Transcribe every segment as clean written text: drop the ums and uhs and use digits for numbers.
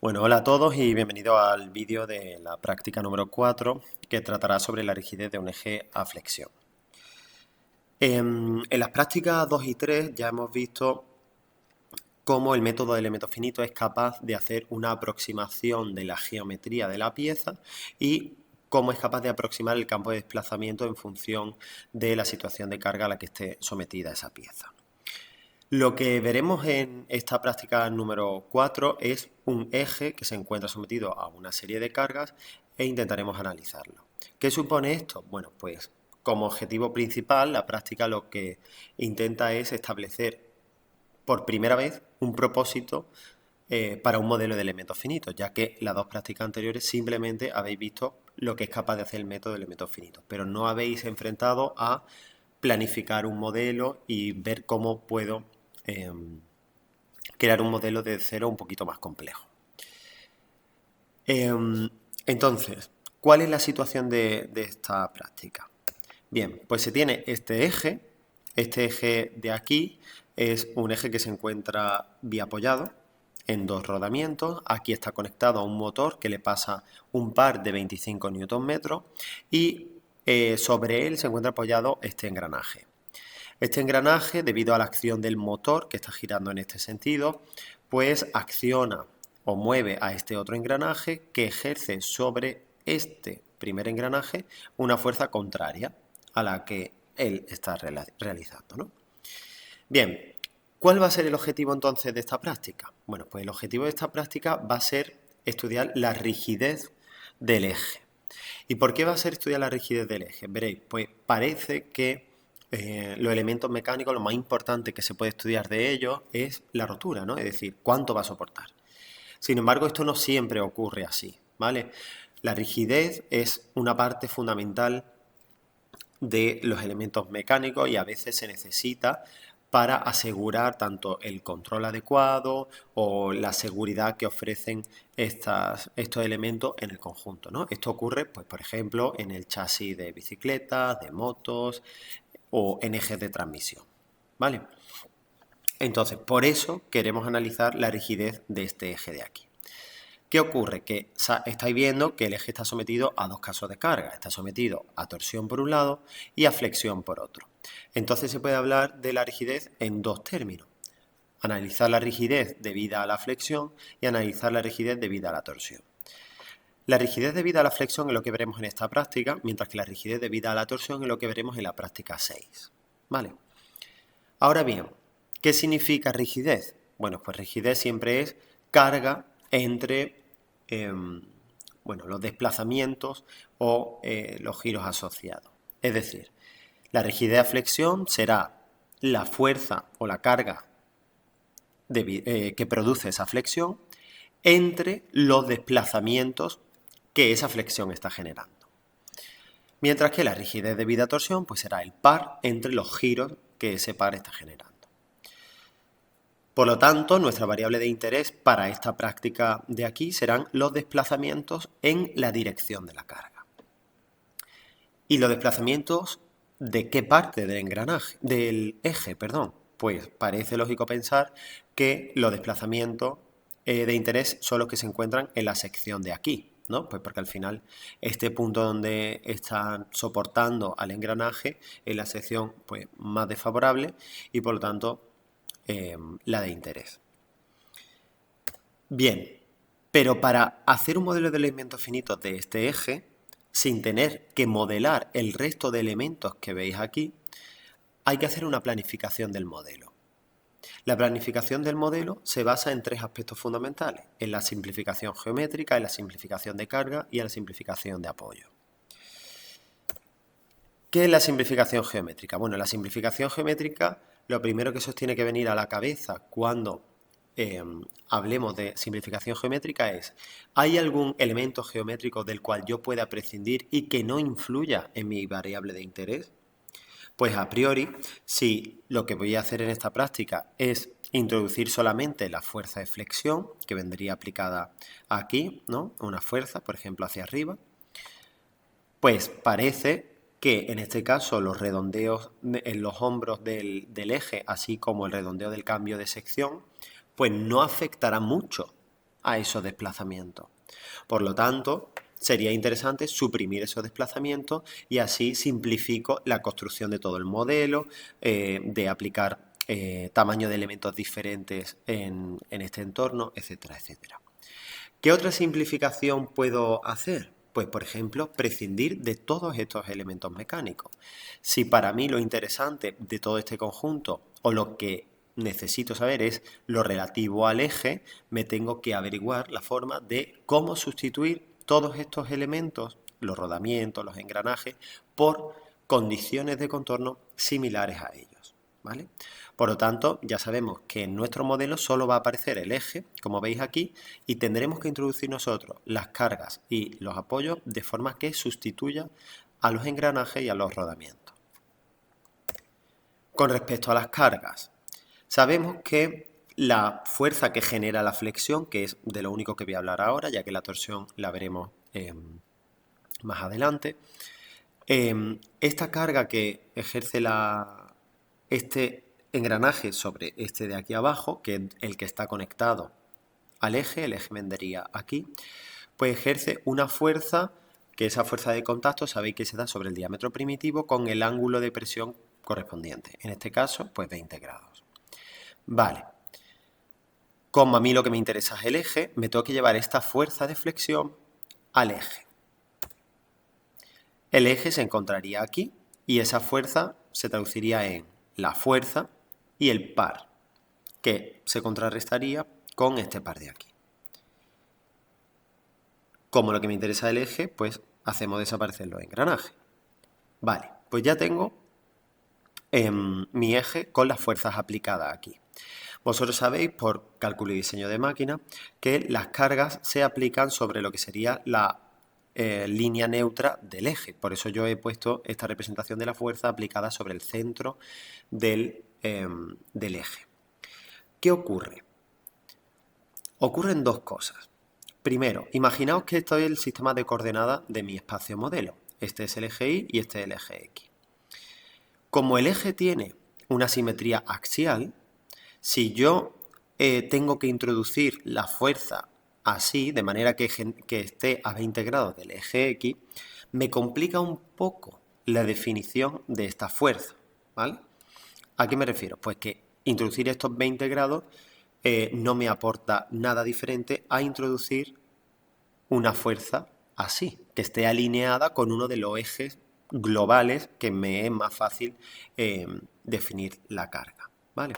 Bueno, hola a todos y bienvenidos al vídeo de la práctica número 4 que tratará sobre la rigidez de un eje a flexión. En las prácticas 2 y 3 ya hemos visto cómo el método de elementos finitos es capaz de hacer una aproximación de la geometría de la pieza y cómo es capaz de aproximar el campo de desplazamiento en función de la situación de carga a la que esté sometida esa pieza. Lo que veremos en esta práctica número 4 es un eje que se encuentra sometido a una serie de cargas e intentaremos analizarlo. ¿Qué supone esto? Bueno, pues como objetivo principal, la práctica lo que intenta es establecer por primera vez un propósito para un modelo de elementos finitos, ya que las dos prácticas anteriores simplemente habéis visto lo que es capaz de hacer el método de elementos finitos, pero no habéis enfrentado a planificar un modelo y ver cómo puedo crear un modelo de cero un poquito más complejo. Entonces, ¿cuál es la situación de esta práctica? Bien, pues se tiene este eje de aquí es un eje que se encuentra biapoyado en dos rodamientos. Aquí está conectado a un motor que le pasa un par de 25 Nm y sobre él se encuentra apoyado este engranaje. Este engranaje, debido a la acción del motor que está girando en este sentido, pues acciona o mueve a este otro engranaje que ejerce sobre este primer engranaje una fuerza contraria a la que él está realizando, ¿no? Bien, ¿cuál va a ser el objetivo entonces de esta práctica? Bueno, pues el objetivo de esta práctica va a ser estudiar la rigidez del eje. ¿Y por qué va a ser estudiar la rigidez del eje? Veréis, pues parece que los elementos mecánicos, lo más importante que se puede estudiar de ellos es la rotura, ¿no? Es decir, cuánto va a soportar. Sin embargo, esto no siempre ocurre así, ¿vale? La rigidez es una parte fundamental de los elementos mecánicos y a veces se necesita para asegurar tanto el control adecuado o la seguridad que ofrecen estos elementos en el conjunto, ¿no? Esto ocurre, pues, por ejemplo, en el chasis de bicicletas, de motos o en ejes de transmisión, ¿vale? Entonces, por eso queremos analizar la rigidez de este eje de aquí. ¿Qué ocurre? Que estáis viendo que el eje está sometido a dos casos de carga. Está sometido a torsión por un lado y a flexión por otro. Entonces se puede hablar de la rigidez en dos términos. Analizar la rigidez debida a la flexión y analizar la rigidez debida a la torsión. La rigidez debida a la flexión es lo que veremos en esta práctica, mientras que la rigidez debida a la torsión es lo que veremos en la práctica 6. ¿Vale? Ahora bien, ¿qué significa rigidez? Bueno, pues rigidez siempre es carga entre los desplazamientos o los giros asociados. Es decir, la rigidez a flexión será la fuerza o la carga que produce esa flexión entre los desplazamientos que esa flexión está generando. Mientras que la rigidez debida a torsión pues será el par entre los giros que ese par está generando. Por lo tanto, nuestra variable de interés para esta práctica de aquí serán los desplazamientos en la dirección de la carga. ¿Y los desplazamientos de qué parte del engranaje, del eje, perdón? Pues parece lógico pensar que los desplazamientos de interés son los que se encuentran en la sección de aquí, ¿no? Pues porque al final este punto donde están soportando al engranaje es la sección pues, más desfavorable y por lo tanto la de interés. Bien, pero para hacer un modelo de elementos finitos de este eje, sin tener que modelar el resto de elementos que veis aquí, hay que hacer una planificación del modelo. La planificación del modelo se basa en tres aspectos fundamentales, en la simplificación geométrica, en la simplificación de carga y en la simplificación de apoyo. ¿Qué es la simplificación geométrica? Bueno, la simplificación geométrica, lo primero que se os tiene que venir a la cabeza cuando hablemos de simplificación geométrica es, ¿hay algún elemento geométrico del cual yo pueda prescindir y que no influya en mi variable de interés? Pues a priori, si lo que voy a hacer en esta práctica es introducir solamente la fuerza de flexión, que vendría aplicada aquí, ¿no? Una fuerza, por ejemplo, hacia arriba, pues parece que en este caso los redondeos en los hombros del eje, así como el redondeo del cambio de sección, pues no afectará mucho a esos desplazamientos. Por lo tanto, sería interesante suprimir esos desplazamientos y así simplifico la construcción de todo el modelo, de aplicar tamaño de elementos diferentes en este entorno, etcétera, etcétera. ¿Qué otra simplificación puedo hacer? Pues, por ejemplo, prescindir de todos estos elementos mecánicos. Si para mí lo interesante de todo este conjunto o lo que necesito saber es lo relativo al eje, me tengo que averiguar la forma de cómo sustituir todos estos elementos, los rodamientos, los engranajes, por condiciones de contorno similares a ellos, ¿vale? Por lo tanto, ya sabemos que en nuestro modelo solo va a aparecer el eje, como veis aquí, y tendremos que introducir nosotros las cargas y los apoyos de forma que sustituya a los engranajes y a los rodamientos. Con respecto a las cargas, sabemos que la fuerza que genera la flexión, que es de lo único que voy a hablar ahora, ya que la torsión la veremos más adelante, esta carga que ejerce este engranaje sobre este de aquí abajo, que es el que está conectado al eje, el eje vendría aquí, pues ejerce una fuerza, que esa fuerza de contacto sabéis que se da sobre el diámetro primitivo con el ángulo de presión correspondiente. En este caso, pues 20 grados. Vale. Como a mí lo que me interesa es el eje, me tengo que llevar esta fuerza de flexión al eje. El eje se encontraría aquí y esa fuerza se traduciría en la fuerza y el par, que se contrarrestaría con este par de aquí. Como lo que me interesa es el eje, pues hacemos desaparecer los engranajes. Vale, pues ya tengo mi eje con las fuerzas aplicadas aquí. Vosotros sabéis, por cálculo y diseño de máquina, que las cargas se aplican sobre lo que sería la línea neutra del eje. Por eso yo he puesto esta representación de la fuerza aplicada sobre el centro del eje. ¿Qué ocurre? Ocurren dos cosas. Primero, imaginaos que esto es el sistema de coordenadas de mi espacio modelo. Este es el eje Y y este es el eje X. Como el eje tiene una simetría axial, si yo tengo que introducir la fuerza así, de manera que esté a 20 grados del eje X, me complica un poco la definición de esta fuerza, ¿vale? ¿A qué me refiero? Pues que introducir estos 20 grados no me aporta nada diferente a introducir una fuerza así, que esté alineada con uno de los ejes globales que me es más fácil definir la carga, ¿vale?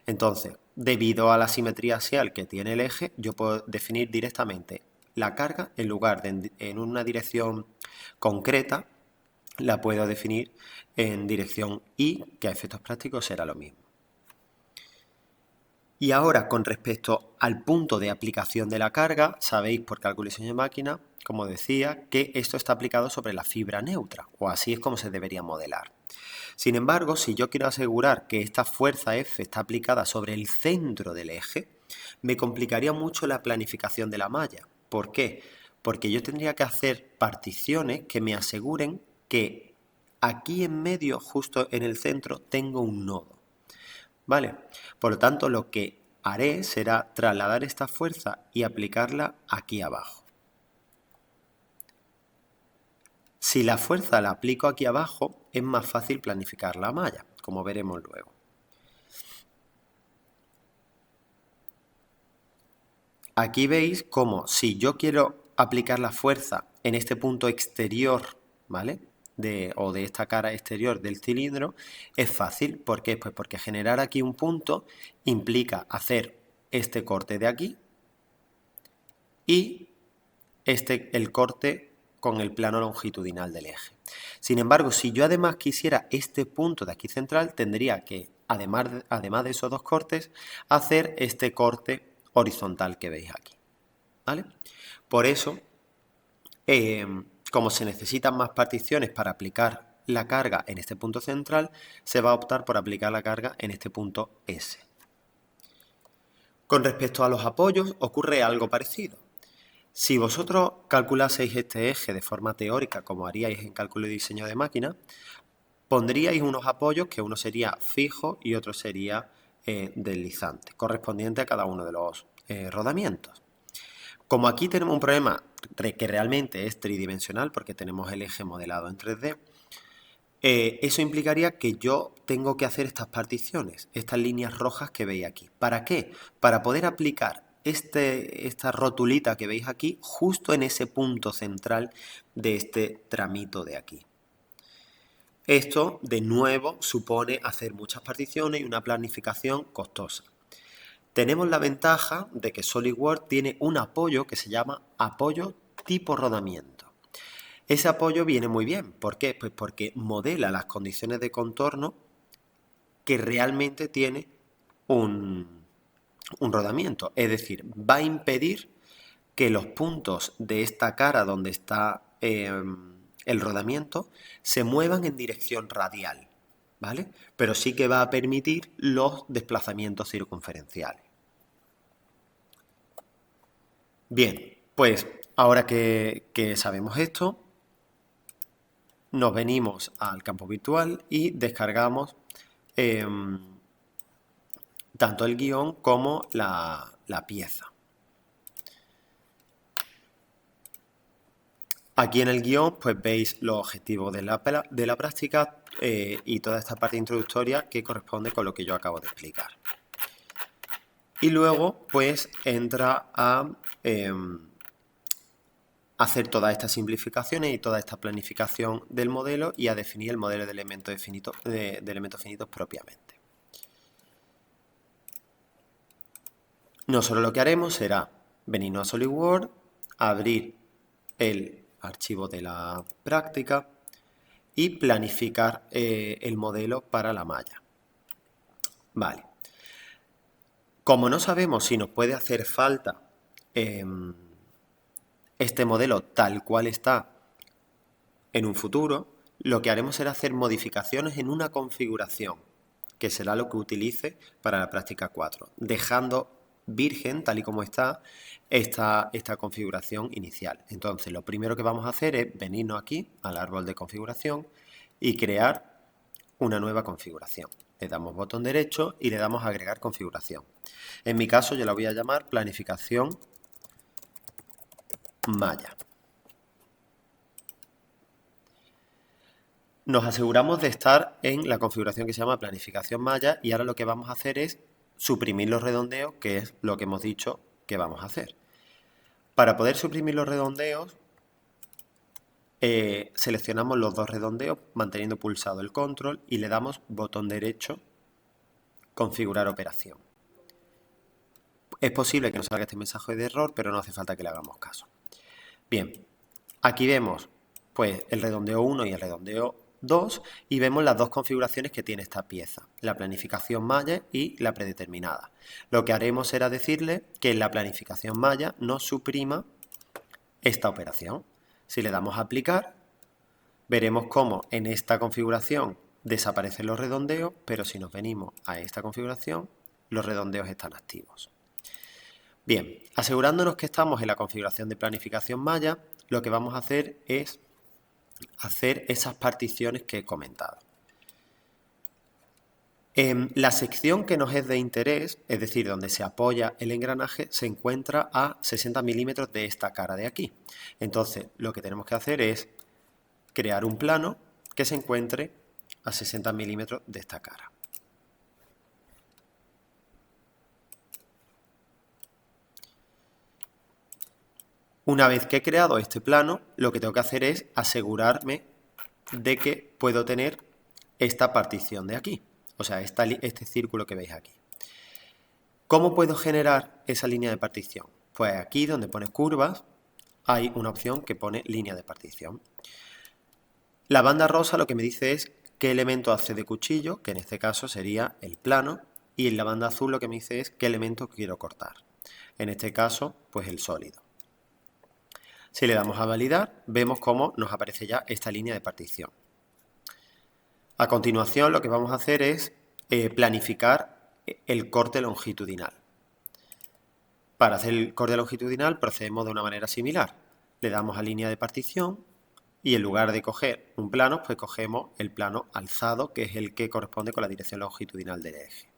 Entonces, debido a la simetría axial que tiene el eje, yo puedo definir directamente la carga en lugar de en una dirección concreta, la puedo definir en dirección Y, que a efectos prácticos será lo mismo. Y ahora, con respecto al punto de aplicación de la carga, sabéis por cálculo y diseño de máquina, como decía, que esto está aplicado sobre la fibra neutra, o así es como se debería modelar. Sin embargo, si yo quiero asegurar que esta fuerza F está aplicada sobre el centro del eje, me complicaría mucho la planificación de la malla. ¿Por qué? Porque yo tendría que hacer particiones que me aseguren que aquí en medio, justo en el centro, tengo un nodo. ¿Vale? Por lo tanto, lo que haré será trasladar esta fuerza y aplicarla aquí abajo. Si la fuerza la aplico aquí abajo, es más fácil planificar la malla, como veremos luego. Aquí veis cómo si yo quiero aplicar la fuerza en este punto exterior, ¿vale? De esta cara exterior del cilindro, es fácil. ¿Por qué? Pues porque generar aquí un punto implica hacer este corte de aquí y el corte con el plano longitudinal del eje. Sin embargo, si yo además quisiera este punto de aquí central, tendría que, además de esos dos cortes, hacer este corte horizontal que veis aquí, ¿vale? Por eso, como se necesitan más particiones para aplicar la carga en este punto central, se va a optar por aplicar la carga en este punto S. Con respecto a los apoyos, ocurre algo parecido. Si vosotros calculaseis este eje de forma teórica, como haríais en cálculo y diseño de máquina, pondríais unos apoyos que uno sería fijo y otro sería deslizante, correspondiente a cada uno de los rodamientos. Como aquí tenemos un problema que realmente es tridimensional, porque tenemos el eje modelado en 3D, eso implicaría que yo tengo que hacer estas particiones, estas líneas rojas que veis aquí. ¿Para qué? Para poder aplicar esta rotulita que veis aquí justo en ese punto central de este tramito de aquí. Esto, de nuevo, supone hacer muchas particiones y una planificación costosa. Tenemos la ventaja de que SolidWorks tiene un apoyo que se llama apoyo tipo rodamiento. Ese apoyo viene muy bien. ¿Por qué? Pues porque modela las condiciones de contorno que realmente tiene un rodamiento. Es decir, va a impedir que los puntos de esta cara donde está el rodamiento se muevan en dirección radial, ¿vale? Pero sí que va a permitir los desplazamientos circunferenciales. Bien, pues ahora que sabemos esto, nos venimos al campo virtual y descargamos tanto el guión como la pieza. Aquí en el guión pues veis los objetivos de la práctica y toda esta parte introductoria que corresponde con lo que yo acabo de explicar. Y luego pues entra a hacer todas estas simplificaciones y toda esta planificación del modelo y a definir el modelo de elementos finitos propiamente. Nosotros lo que haremos será venirnos a SolidWorks, abrir el archivo de la práctica y planificar el modelo para la malla. Vale. Como no sabemos si nos puede hacer falta este modelo tal cual está en un futuro, lo que haremos será hacer modificaciones en una configuración, que será lo que utilice para la práctica 4, dejando virgen, tal y como está, esta configuración inicial. Entonces, lo primero que vamos a hacer es venirnos aquí al árbol de configuración y crear una nueva configuración. Le damos botón derecho y le damos a agregar configuración. En mi caso, yo la voy a llamar planificación malla. Nos aseguramos de estar en la configuración que se llama planificación malla y ahora lo que vamos a hacer es suprimir los redondeos, que es lo que hemos dicho que vamos a hacer. Para poder suprimir los redondeos, seleccionamos los dos redondeos manteniendo pulsado el control y le damos botón derecho, configurar operación. Es posible que nos salga este mensaje de error, pero no hace falta que le hagamos caso. Bien, aquí vemos pues el redondeo 1 y el redondeo 2 y vemos las dos configuraciones que tiene esta pieza, la planificación malla y la predeterminada. Lo que haremos será decirle que en la planificación malla nos suprima esta operación. Si le damos a aplicar, veremos cómo en esta configuración desaparecen los redondeos, pero si nos venimos a esta configuración, los redondeos están activos. Bien, asegurándonos que estamos en la configuración de planificación malla, lo que vamos a hacer es hacer esas particiones que he comentado. La sección que nos es de interés, es decir, donde se apoya el engranaje, se encuentra a 60 milímetros de esta cara de aquí. Entonces, lo que tenemos que hacer es crear un plano que se encuentre a 60 milímetros de esta cara. Una vez que he creado este plano, lo que tengo que hacer es asegurarme de que puedo tener esta partición de aquí, o sea, este círculo que veis aquí. ¿Cómo puedo generar esa línea de partición? Pues aquí donde pone curvas hay una opción que pone línea de partición. La banda rosa lo que me dice es qué elemento hace de cuchillo, que en este caso sería el plano, y en la banda azul lo que me dice es qué elemento quiero cortar. En este caso, pues el sólido. Si le damos a validar, vemos cómo nos aparece ya esta línea de partición. A continuación, lo que vamos a hacer es planificar el corte longitudinal. Para hacer el corte longitudinal procedemos de una manera similar. Le damos a línea de partición y en lugar de coger un plano, pues cogemos el plano alzado, que es el que corresponde con la dirección longitudinal del eje.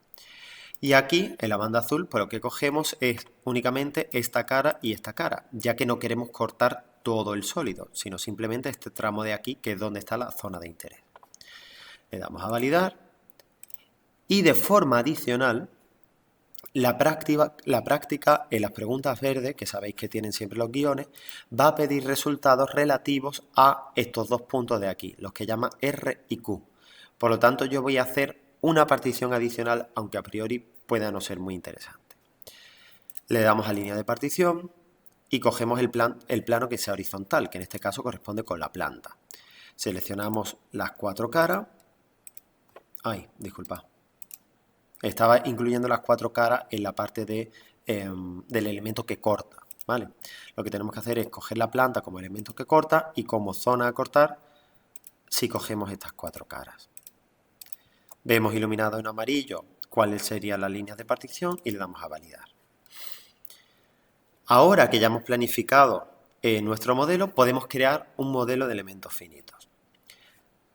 Y aquí, en la banda azul, pues lo que cogemos es únicamente esta cara y esta cara, ya que no queremos cortar todo el sólido, sino simplemente este tramo de aquí, que es donde está la zona de interés. Le damos a validar y de forma adicional, la práctica en las preguntas verdes, que sabéis que tienen siempre los guiones, va a pedir resultados relativos a estos dos puntos de aquí, los que llama R y Q. Por lo tanto, yo voy a hacer una partición adicional, aunque a priori pueda no ser muy interesante. Le damos a línea de partición y cogemos el plano que sea horizontal, que en este caso corresponde con la planta. Seleccionamos las cuatro caras. Ay, disculpa. Estaba incluyendo las cuatro caras en la parte del elemento que corta, ¿vale? Lo que tenemos que hacer es coger la planta como elemento que corta y como zona a cortar, si cogemos estas cuatro caras. Vemos iluminado en amarillo cuáles serían las líneas de partición y le damos a validar. Ahora que ya hemos planificado nuestro modelo, podemos crear un modelo de elementos finitos.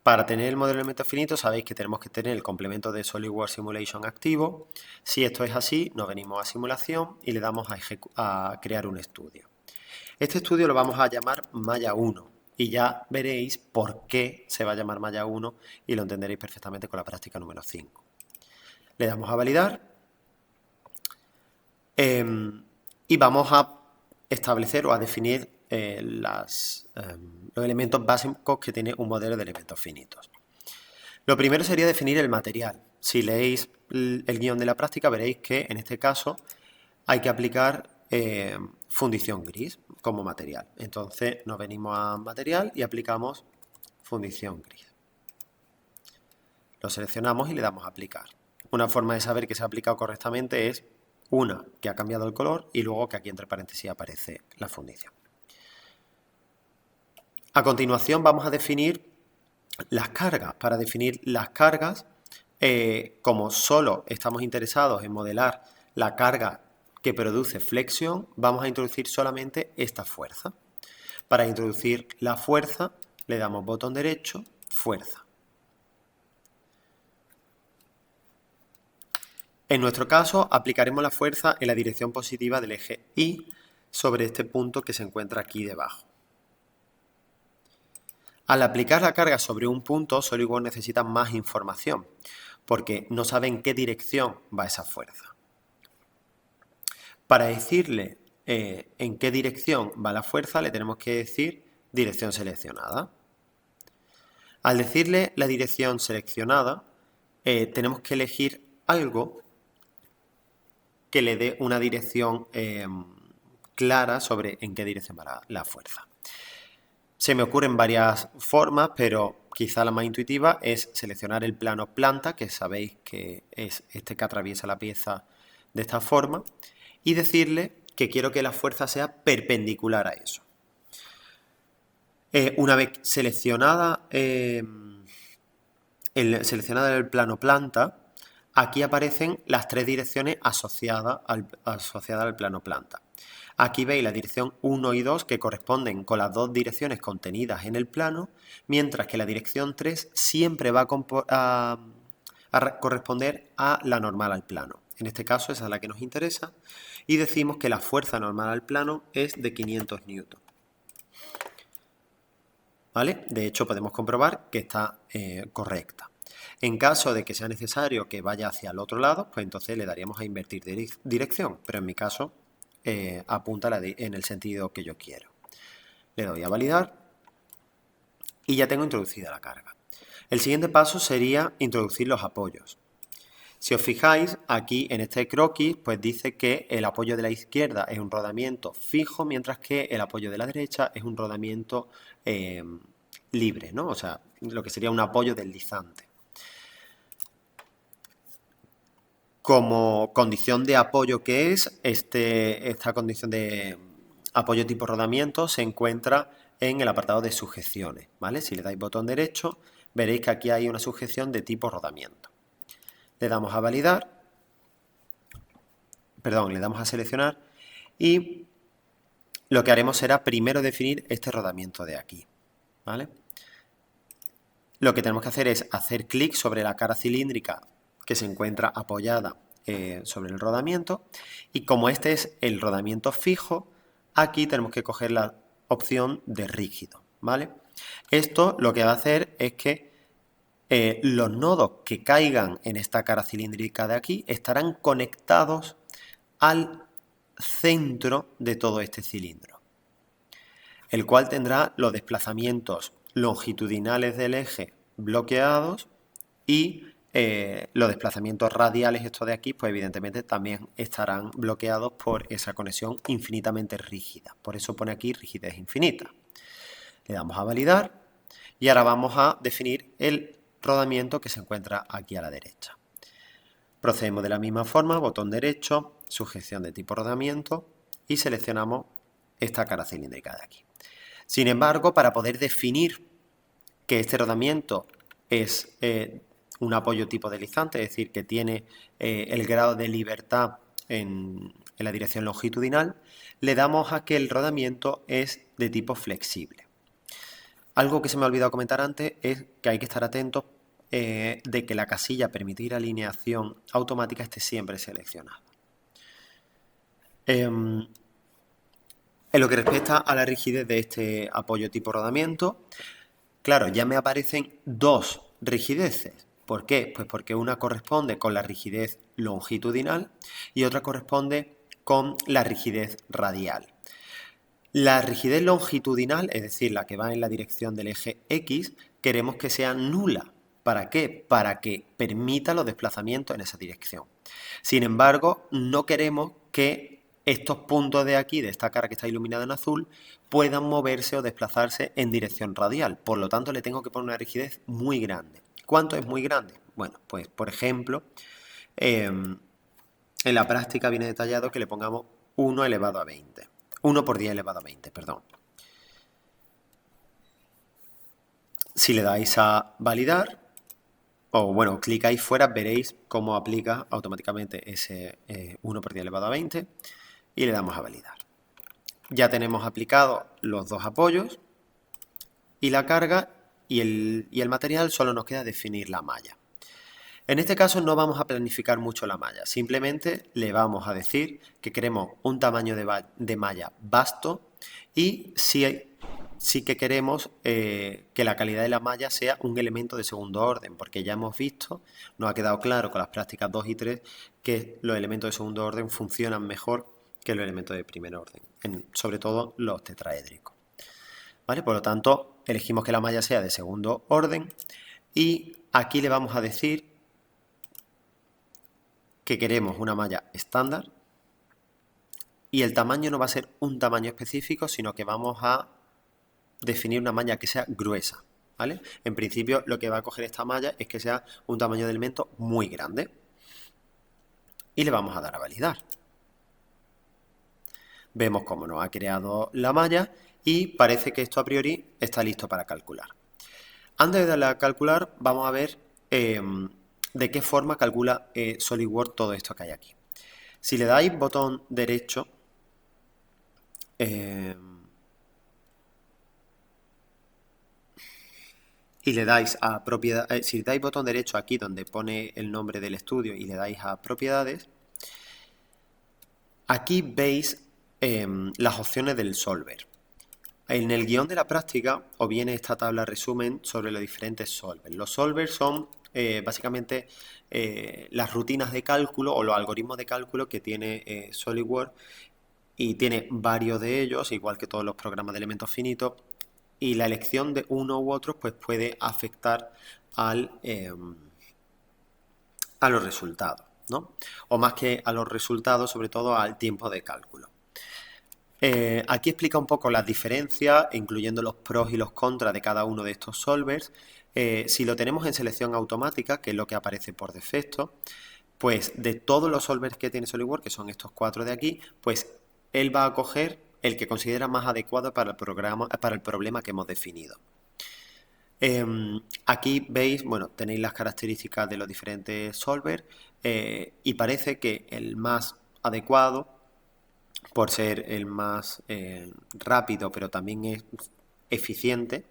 Para tener el modelo de elementos finitos sabéis que tenemos que tener el complemento de SolidWorks Simulation activo. Si esto es así, nos venimos a simulación y le damos a crear un estudio. Este estudio lo vamos a llamar Maya 1 y ya veréis por qué se va a llamar Maya 1 y lo entenderéis perfectamente con la práctica número 5. Le damos a validar y vamos a establecer o a definir los elementos básicos que tiene un modelo de elementos finitos. Lo primero sería definir el material. Si leéis el guión de la práctica veréis que en este caso hay que aplicar fundición gris como material. Entonces nos venimos a material y aplicamos fundición gris. Lo seleccionamos y le damos a aplicar. Una forma de saber que se ha aplicado correctamente es una, que ha cambiado el color y luego que aquí entre paréntesis aparece la fundición. A continuación vamos a definir las cargas. Para definir las cargas, como solo estamos interesados en modelar la carga que produce flexión, vamos a introducir solamente esta fuerza. Para introducir la fuerza, le damos botón derecho, fuerza. En nuestro caso, aplicaremos la fuerza en la dirección positiva del eje Y sobre este punto que se encuentra aquí debajo. Al aplicar la carga sobre un punto, SolidWorks necesita más información, porque no sabe en qué dirección va esa fuerza. Para decirle en qué dirección va la fuerza, le tenemos que decir dirección seleccionada. Al decirle la dirección seleccionada, tenemos que elegir algo que le dé una dirección clara sobre en qué dirección va la fuerza. Se me ocurren varias formas, pero quizá la más intuitiva es seleccionar el plano planta, que sabéis que es este que atraviesa la pieza de esta forma, y decirle que quiero que la fuerza sea perpendicular a eso. Una vez seleccionada el plano planta, aquí aparecen las tres direcciones asociadas al plano planta. Aquí veis la dirección 1 y 2 que corresponden con las dos direcciones contenidas en el plano, mientras que la dirección 3 siempre va a corresponder a la normal al plano. En este caso esa es la que nos interesa y decimos que la fuerza normal al plano es de 500 newton. ¿Vale? De hecho podemos comprobar que está correcta. En caso de que sea necesario que vaya hacia el otro lado, pues entonces le daríamos a invertir dirección, pero en mi caso apunta en el sentido que yo quiero. Le doy a validar y ya tengo introducida la carga. El siguiente paso sería introducir los apoyos. Si os fijáis, aquí en este croquis, pues dice que el apoyo de la izquierda es un rodamiento fijo, mientras que el apoyo de la derecha es un rodamiento libre, ¿no? O sea, lo que sería un apoyo deslizante. Como condición de apoyo que es, esta condición de apoyo tipo rodamiento se encuentra en el apartado de sujeciones, ¿vale? Si le dais botón derecho, veréis que aquí hay una sujeción de tipo rodamiento. Le damos a validar, le damos a seleccionar y lo que haremos será primero definir este rodamiento de aquí, ¿vale? Lo que tenemos que hacer es hacer clic sobre la cara cilíndrica que se encuentra apoyada sobre el rodamiento. Y como este es el rodamiento fijo, aquí tenemos que coger la opción de rígido, ¿vale? Esto lo que va a hacer es que los nodos que caigan en esta cara cilíndrica de aquí estarán conectados al centro de todo este cilindro, el cual tendrá los desplazamientos longitudinales del eje bloqueados y los desplazamientos radiales, estos de aquí, pues evidentemente también estarán bloqueados por esa conexión infinitamente rígida. Por eso pone aquí rigidez infinita. Le damos a validar y ahora vamos a definir el rodamiento que se encuentra aquí a la derecha. Procedemos de la misma forma, botón derecho, sujeción de tipo rodamiento y seleccionamos esta cara cilíndrica de aquí. Sin embargo, para poder definir que este rodamiento es un apoyo tipo deslizante, es decir, que tiene el grado de libertad en la dirección longitudinal, le damos a que el rodamiento es de tipo flexible. Algo que se me ha olvidado comentar antes es que hay que estar atentos de que la casilla permitir alineación automática esté siempre seleccionada. En lo que respecta a la rigidez de este apoyo tipo rodamiento, claro, ya me aparecen dos rigideces. ¿Por qué? Pues porque una corresponde con la rigidez longitudinal y otra corresponde con la rigidez radial. La rigidez longitudinal, es decir, la que va en la dirección del eje X, queremos que sea nula. ¿Para qué? Para que permita los desplazamientos en esa dirección. Sin embargo, no queremos que estos puntos de aquí, de esta cara que está iluminada en azul, puedan moverse o desplazarse en dirección radial. Por lo tanto, le tengo que poner una rigidez muy grande. ¿Cuánto es muy grande? Bueno, pues por ejemplo, en la práctica viene detallado que le pongamos 1 elevado a 20. 1 por 10 elevado a 20, perdón. Si le dais a validar, o bueno, clicáis fuera, veréis cómo aplica automáticamente ese 1 por 10 elevado a 20 y le damos a validar. Ya tenemos aplicados los dos apoyos y la carga y el material, solo nos queda definir la malla. En este caso no vamos a planificar mucho la malla, simplemente le vamos a decir que queremos un tamaño de malla vasto y sí que queremos que la calidad de la malla sea un elemento de segundo orden, porque ya hemos visto, nos ha quedado claro con las prácticas 2 y 3 que los elementos de segundo orden funcionan mejor que los elementos de primer orden, sobre todo los tetraédricos. ¿Vale? Por lo tanto, elegimos que la malla sea de segundo orden y aquí le vamos a decir que queremos una malla estándar y el tamaño no va a ser un tamaño específico, sino que vamos a definir una malla que sea gruesa, ¿vale? En principio lo que va a coger esta malla es que sea un tamaño de elemento muy grande y le vamos a dar a validar. Vemos cómo nos ha creado la malla y parece que esto a priori está listo para calcular. Antes de darle a calcular, vamos a ver de qué forma calcula SolidWorks todo esto que hay aquí. Si le dais botón derecho, y le dais a propiedades, si le dais botón derecho aquí donde pone el nombre del estudio y le dais a propiedades, aquí veis las opciones del solver. En el guión de la práctica os viene esta tabla resumen sobre los diferentes solvers. Los solvers son básicamente las rutinas de cálculo o los algoritmos de cálculo que tiene SolidWorks, y tiene varios de ellos, igual que todos los programas de elementos finitos, y la elección de uno u otro pues puede afectar a los resultados, ¿no? O más que a los resultados, sobre todo al tiempo de cálculo. Aquí explica un poco las diferencias, incluyendo los pros y los contras de cada uno de estos solvers. Si lo tenemos en selección automática, que es lo que aparece por defecto, pues de todos los solvers que tiene SolidWorks, que son estos 4 de aquí, pues él va a coger el que considera más adecuado para el problema que hemos definido. Aquí veis, bueno, tenéis las características de los diferentes solvers y parece que el más adecuado, por ser el más rápido, pero también es eficiente,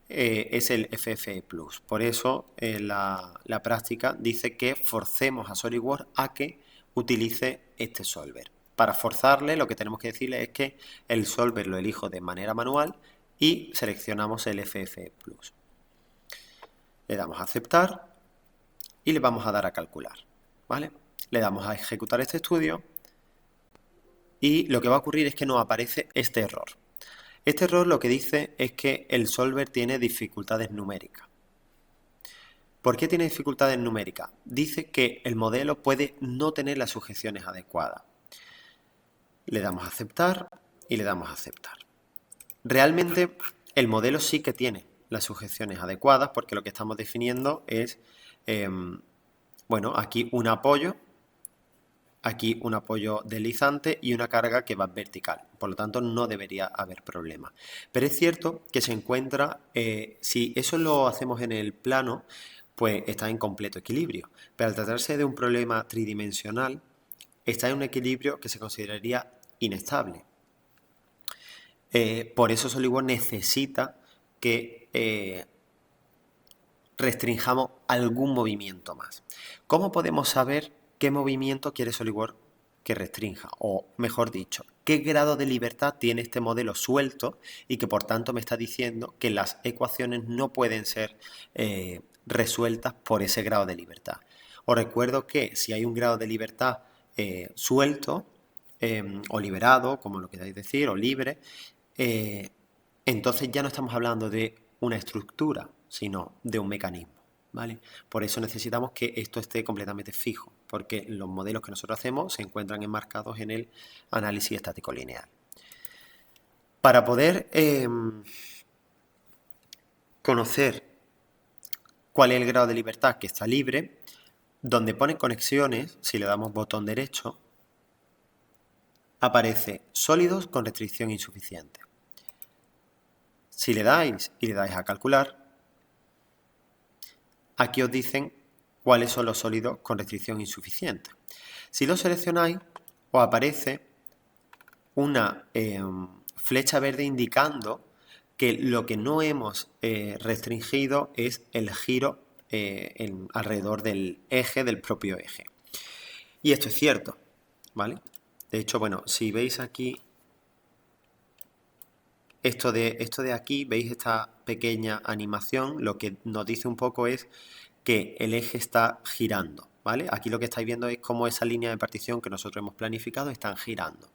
es el FFE Plus. Por eso la práctica dice que forcemos a SolidWorks a que utilice este solver. Para forzarle, lo que tenemos que decirle es que el solver lo elijo de manera manual y seleccionamos el FF Plus. Le damos a aceptar y le vamos a dar a calcular, ¿vale? Le damos a ejecutar este estudio y lo que va a ocurrir es que nos aparece este error. Este error lo que dice es que el solver tiene dificultades numéricas. ¿Por qué tiene dificultades numéricas? Dice que el modelo puede no tener las sujeciones adecuadas. Le damos a aceptar y le damos a aceptar. Realmente el modelo sí que tiene las sujeciones adecuadas porque lo que estamos definiendo es, bueno, aquí un apoyo deslizante y una carga que va vertical. Por lo tanto, no debería haber problema. Pero es cierto que se encuentra, si eso lo hacemos en el plano, pues está en completo equilibrio. Pero al tratarse de un problema tridimensional, está en un equilibrio que se consideraría inestable. Por eso SolidWorks necesita que restringamos algún movimiento más. ¿Cómo podemos saber qué movimiento quiere SolidWorks que restrinja? O mejor dicho, ¿qué grado de libertad tiene este modelo suelto y que por tanto me está diciendo que las ecuaciones no pueden ser resueltas por ese grado de libertad? Os recuerdo que si hay un grado de libertad suelto o liberado, como lo queráis decir, o libre, entonces ya no estamos hablando de una estructura, sino de un mecanismo, ¿vale? Por eso necesitamos que esto esté completamente fijo, porque los modelos que nosotros hacemos se encuentran enmarcados en el análisis estático lineal. Para poder conocer cuál es el grado de libertad que está libre, donde pone conexiones, si le damos botón derecho, aparece sólidos con restricción insuficiente. Si le dais y le dais a calcular, aquí os dicen cuáles son los sólidos con restricción insuficiente. Si lo seleccionáis, os aparece una flecha verde indicando que lo que no hemos restringido es el giro alrededor del eje, del propio eje. Y esto es cierto, ¿vale? De hecho, bueno, si veis aquí esto de aquí, veis esta pequeña animación, lo que nos dice un poco es que el eje está girando, ¿vale? Aquí lo que estáis viendo es cómo esa línea de partición que nosotros hemos planificado están girando.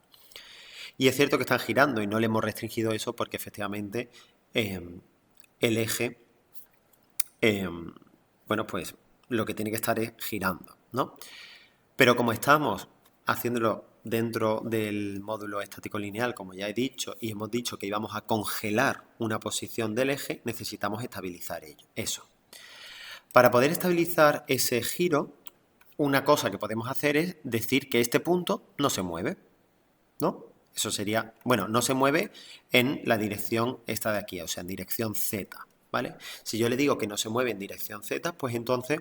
Y es cierto que están girando y no le hemos restringido eso porque efectivamente el eje, bueno, pues lo que tiene que estar es girando, ¿no? Pero como estamos haciéndolo dentro del módulo estático lineal, como ya he dicho, y hemos dicho que íbamos a congelar una posición del eje, necesitamos estabilizar eso. Para poder estabilizar ese giro, una cosa que podemos hacer es decir que este punto no se mueve, ¿no? Eso sería, bueno, no se mueve en la dirección esta de aquí, o sea, en dirección Z, ¿vale? Si yo le digo que no se mueve en dirección Z, pues entonces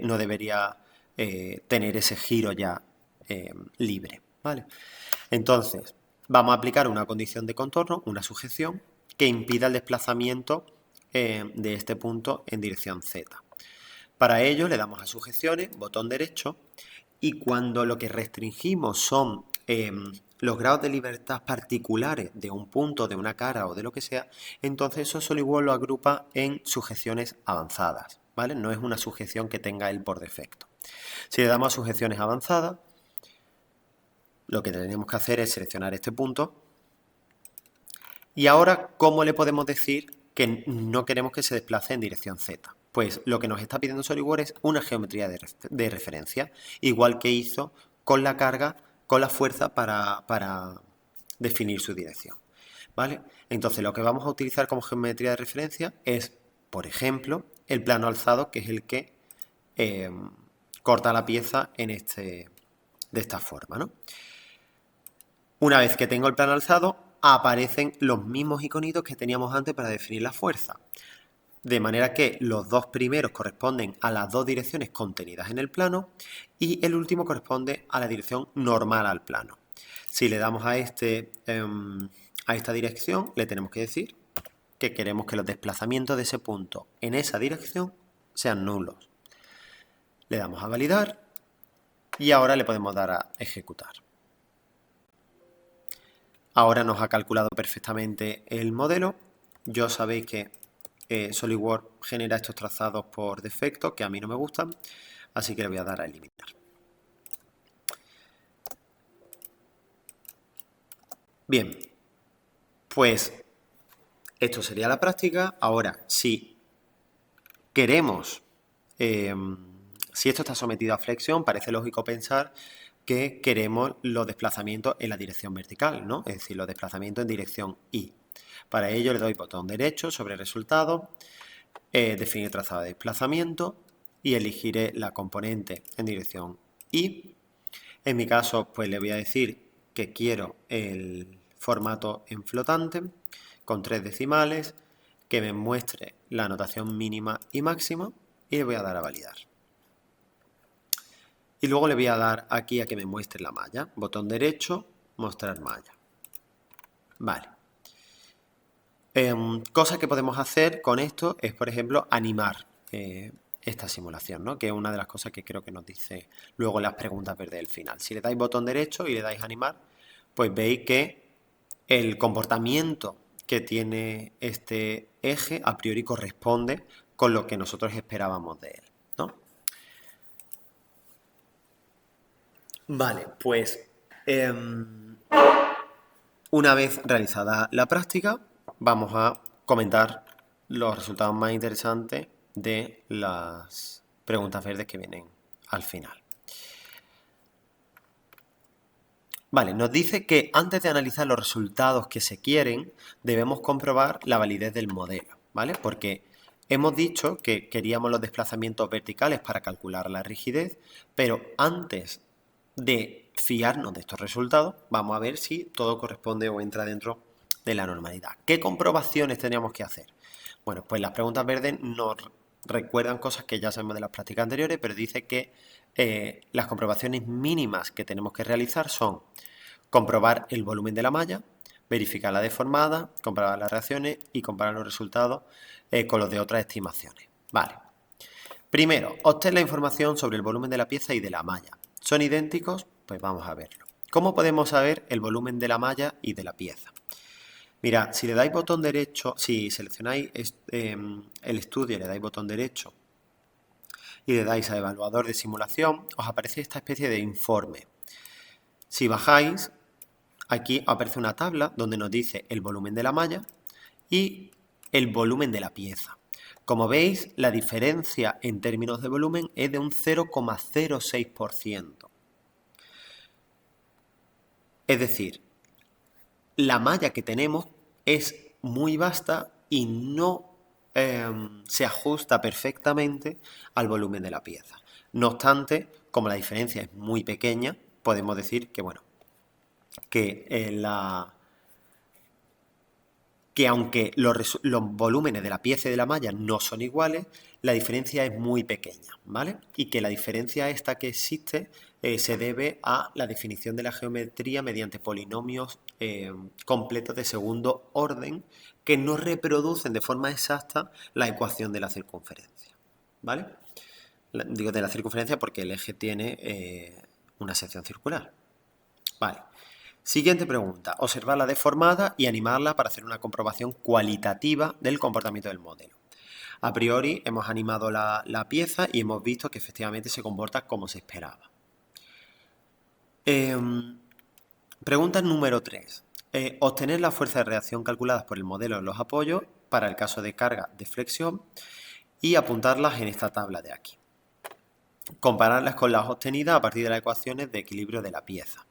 no debería tener ese giro ya libre, ¿vale? Entonces, vamos a aplicar una condición de contorno, una sujeción, que impida el desplazamiento de este punto en dirección Z. Para ello le damos a sujeciones, botón derecho, y cuando lo que restringimos son los grados de libertad particulares de un punto, de una cara o de lo que sea, entonces eso SolidWorks lo agrupa en sujeciones avanzadas, ¿vale? No es una sujeción que tenga él por defecto. Si le damos a sujeciones avanzadas, lo que tenemos que hacer es seleccionar este punto. Y ahora, ¿cómo le podemos decir que no queremos que se desplace en dirección Z? Pues lo que nos está pidiendo SolidWorks es una geometría de referencia, igual que hizo con la carga, con la fuerza para definir su dirección, ¿vale? Entonces lo que vamos a utilizar como geometría de referencia es, por ejemplo, el plano alzado, que es el que corta la pieza de esta forma, ¿no? Una vez que tengo el plano alzado, aparecen los mismos iconitos que teníamos antes para definir la fuerza. De manera que los dos primeros corresponden a las dos direcciones contenidas en el plano y el último corresponde a la dirección normal al plano. Si le damos a esta dirección, le tenemos que decir que queremos que los desplazamientos de ese punto en esa dirección sean nulos. Le damos a validar y ahora le podemos dar a ejecutar. Ahora nos ha calculado perfectamente el modelo. Yo sabéis que SolidWorks genera estos trazados por defecto, que a mí no me gustan, así que le voy a dar a eliminar. Bien, pues esto sería la práctica. Ahora, si queremos, si esto está sometido a flexión, parece lógico pensar que queremos los desplazamientos en la dirección vertical, ¿no? Es decir, los desplazamientos en dirección Y. Para ello le doy botón derecho sobre resultado, definir trazado de desplazamiento y elegiré la componente en dirección Y. En mi caso, pues le voy a decir que quiero el formato en flotante con 3 decimales, que me muestre la notación mínima y máxima y le voy a dar a validar. Y luego le voy a dar aquí a que me muestre la malla. Botón derecho, mostrar malla. Vale. Cosas que podemos hacer con esto es, por ejemplo, animar esta simulación, ¿no? Que es una de las cosas que creo que nos dice luego las preguntas verdes del final. Si le dais botón derecho y le dais animar, pues veis que el comportamiento que tiene este eje a priori corresponde con lo que nosotros esperábamos de él, ¿no? Vale, pues una vez realizada la práctica, vamos a comentar los resultados más interesantes de las preguntas verdes que vienen al final. Vale, nos dice que antes de analizar los resultados que se quieren, debemos comprobar la validez del modelo, ¿vale? Porque hemos dicho que queríamos los desplazamientos verticales para calcular la rigidez, pero antes de fiarnos de estos resultados, vamos a ver si todo corresponde o entra dentro de la normalidad. ¿Qué comprobaciones teníamos que hacer? Bueno, pues las preguntas verdes nos recuerdan cosas que ya sabemos de las prácticas anteriores, pero dice que las comprobaciones mínimas que tenemos que realizar son comprobar el volumen de la malla, verificar la deformada, comprobar las reacciones y comparar los resultados con los de otras estimaciones. Vale. Primero, obtener la información sobre el volumen de la pieza y de la malla. ¿Son idénticos? Pues vamos a verlo. ¿Cómo podemos saber el volumen de la malla y de la pieza? Mira, si le dais botón derecho, si seleccionáis el estudio y le dais botón derecho y le dais a evaluador de simulación, os aparece esta especie de informe. Si bajáis, aquí aparece una tabla donde nos dice el volumen de la malla y el volumen de la pieza. Como veis, la diferencia en términos de volumen es de un 0,06%. Es decir, la malla que tenemos es muy vasta y no se ajusta perfectamente al volumen de la pieza. No obstante, como la diferencia es muy pequeña, podemos decir que, bueno, que aunque los volúmenes de la pieza y de la malla no son iguales, la diferencia es muy pequeña, ¿vale? Y que la diferencia esta que existe se debe a la definición de la geometría mediante polinomios completos de segundo orden que no reproducen de forma exacta la ecuación de la circunferencia, ¿vale? Digo de la circunferencia porque el eje tiene una sección circular. Vale. Siguiente pregunta. Observar la deformada y animarla para hacer una comprobación cualitativa del comportamiento del modelo. A priori hemos animado la pieza y hemos visto que efectivamente se comporta como se esperaba. Pregunta número 3. Obtener la fuerza de reacción calculadas por el modelo en los apoyos para el caso de carga de flexión y apuntarlas en esta tabla de aquí. Compararlas con las obtenidas a partir de las ecuaciones de equilibrio de la pieza.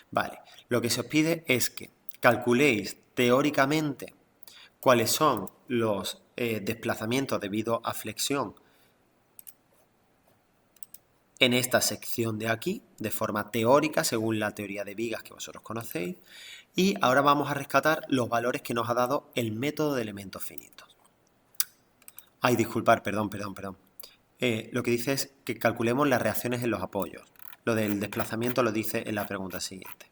Vale, lo que se os pide es que calculéis teóricamente cuáles son los desplazamientos debido a flexión en esta sección de aquí, de forma teórica, según la teoría de vigas que vosotros conocéis. Y ahora vamos a rescatar los valores que nos ha dado el método de elementos finitos. Ay, disculpar, perdón. Lo que dice es que calculemos las reacciones en los apoyos. Lo del desplazamiento lo dice en la pregunta siguiente.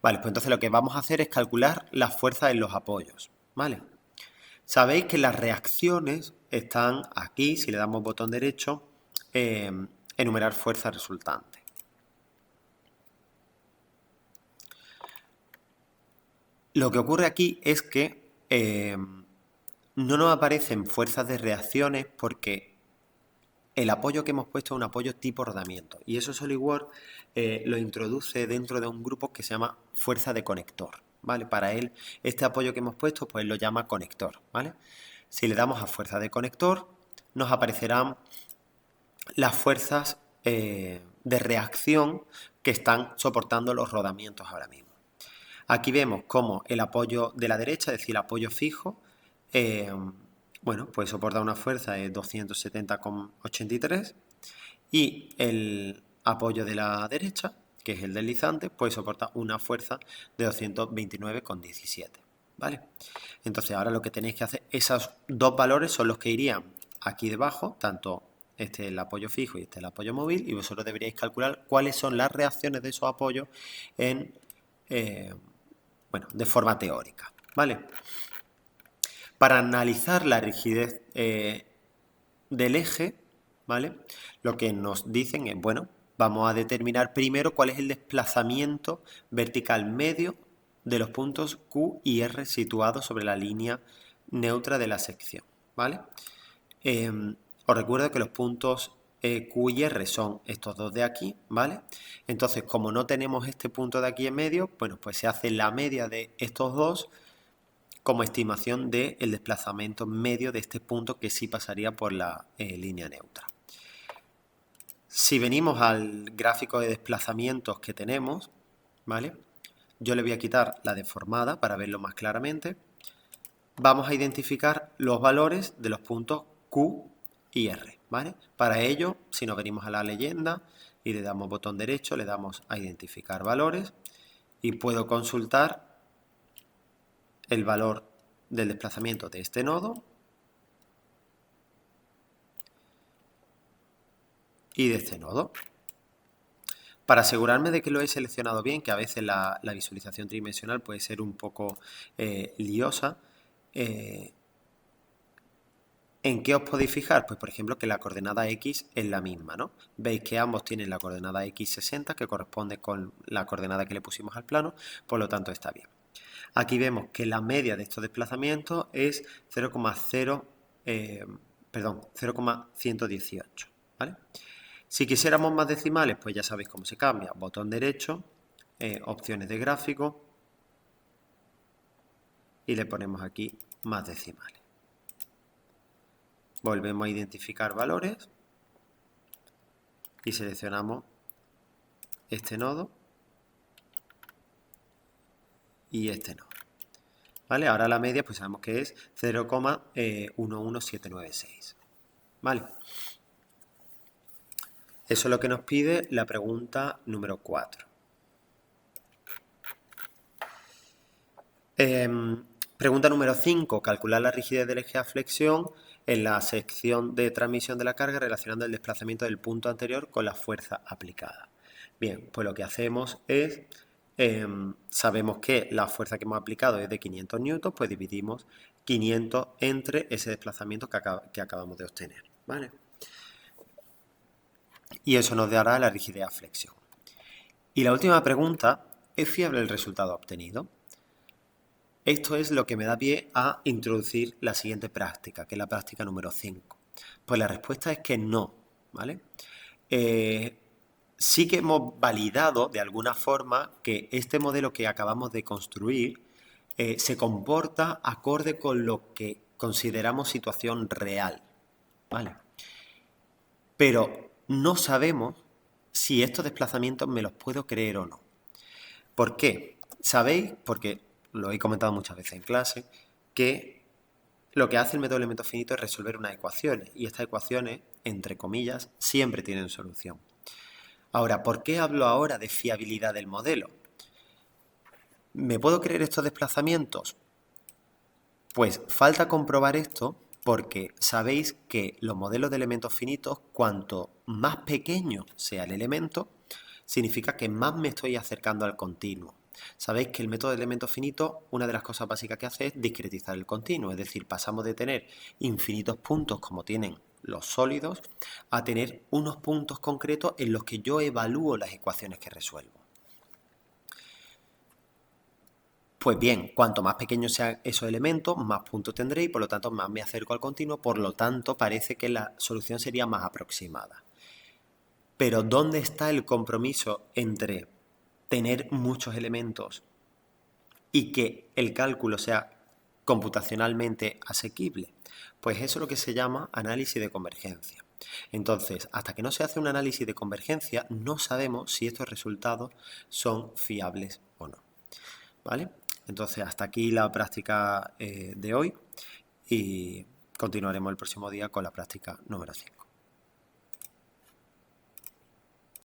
Vale, pues entonces lo que vamos a hacer es calcular las fuerzas en los apoyos, ¿vale? Sabéis que las reacciones están aquí, si le damos botón derecho, enumerar fuerza resultante. Lo que ocurre aquí es que no nos aparecen fuerzas de reacciones porque el apoyo que hemos puesto es un apoyo tipo rodamiento. Y eso SolidWorks lo introduce dentro de un grupo que se llama fuerza de conector, ¿vale? Para él, este apoyo que hemos puesto, pues lo llama conector, ¿vale? Si le damos a fuerza de conector, nos aparecerán las fuerzas de reacción que están soportando los rodamientos ahora mismo. Aquí vemos cómo el apoyo de la derecha, es decir, el apoyo fijo, bueno, pues soporta una fuerza de 270,83 y el apoyo de la derecha, que es el deslizante, pues soporta una fuerza de 229,17, ¿vale? Entonces ahora lo que tenéis que hacer, esos dos valores son los que irían aquí debajo, tanto este es el apoyo fijo y este es el apoyo móvil, y vosotros deberíais calcular cuáles son las reacciones de esos apoyos en, bueno, de forma teórica, ¿vale? Para analizar la rigidez del eje, ¿vale? Lo que nos dicen es, bueno, vamos a determinar primero cuál es el desplazamiento vertical medio de los puntos Q y R situados sobre la línea neutra de la sección, ¿vale? Os recuerdo que los puntos Q y R son estos dos de aquí, ¿vale? Entonces, como no tenemos este punto de aquí en medio, bueno, pues se hace la media de estos dos como estimación del desplazamiento medio de este punto que sí pasaría por la línea neutra. Si venimos al gráfico de desplazamientos que tenemos, ¿vale? Yo le voy a quitar la deformada para verlo más claramente. Vamos a identificar los valores de los puntos Q y R, ¿vale? Para ello, si nos venimos a la leyenda y le damos botón derecho, le damos a identificar valores y puedo consultar el valor del desplazamiento de este nodo y de este nodo. Para asegurarme de que lo he seleccionado bien, que a veces la visualización tridimensional puede ser un poco liosa, ¿en qué os podéis fijar? Pues por ejemplo que la coordenada X es la misma, ¿no? Veis que ambos tienen la coordenada X60 que corresponde con la coordenada que le pusimos al plano, por lo tanto está bien. Aquí vemos que la media de estos desplazamientos es 0,118, ¿vale? Si quisiéramos más decimales, pues ya sabéis cómo se cambia. Botón derecho, opciones de gráfico y le ponemos aquí más decimales. Volvemos a identificar valores y seleccionamos este nodo y este nodo. ¿Vale? Ahora la media pues sabemos que es 0,11796. ¿Vale? Eso es lo que nos pide la pregunta número 4. Pregunta número 5. Calcular la rigidez del eje a flexión en la sección de transmisión de la carga relacionando el desplazamiento del punto anterior con la fuerza aplicada. Bien, pues lo que hacemos es, sabemos que la fuerza que hemos aplicado es de 500 newtons, pues dividimos 500 entre ese desplazamiento que acabamos de obtener, ¿vale? Y eso nos dará la rigidez a flexión. Y la última pregunta, ¿es fiable el resultado obtenido? Esto es lo que me da pie a introducir la siguiente práctica, que es la práctica número 5. Pues la respuesta es que no, ¿vale? Sí que hemos validado de alguna forma que este modelo que acabamos de construir se comporta acorde con lo que consideramos situación real, ¿vale? Pero no sabemos si estos desplazamientos me los puedo creer o no. ¿Por qué? Sabéis, porque lo he comentado muchas veces en clase, que lo que hace el método de elementos finitos es resolver unas ecuaciones, y estas ecuaciones, entre comillas, siempre tienen solución. Ahora, ¿por qué hablo ahora de fiabilidad del modelo? ¿Me puedo creer estos desplazamientos? Pues falta comprobar esto porque sabéis que los modelos de elementos finitos, cuanto más pequeño sea el elemento, significa que más me estoy acercando al continuo. Sabéis que el método de elementos finitos, una de las cosas básicas que hace es discretizar el continuo, es decir, pasamos de tener infinitos puntos como tienen los sólidos a tener unos puntos concretos en los que yo evalúo las ecuaciones que resuelvo. Pues bien, cuanto más pequeños sean esos elementos, más puntos tendré y por lo tanto más me acerco al continuo, por lo tanto parece que la solución sería más aproximada. Pero ¿dónde está el compromiso entre tener muchos elementos y que el cálculo sea computacionalmente asequible? Pues eso es lo que se llama análisis de convergencia. Entonces, hasta que no se hace un análisis de convergencia, no sabemos si estos resultados son fiables o no. ¿Vale? Entonces, hasta aquí la práctica de hoy y continuaremos el próximo día con la práctica número 5.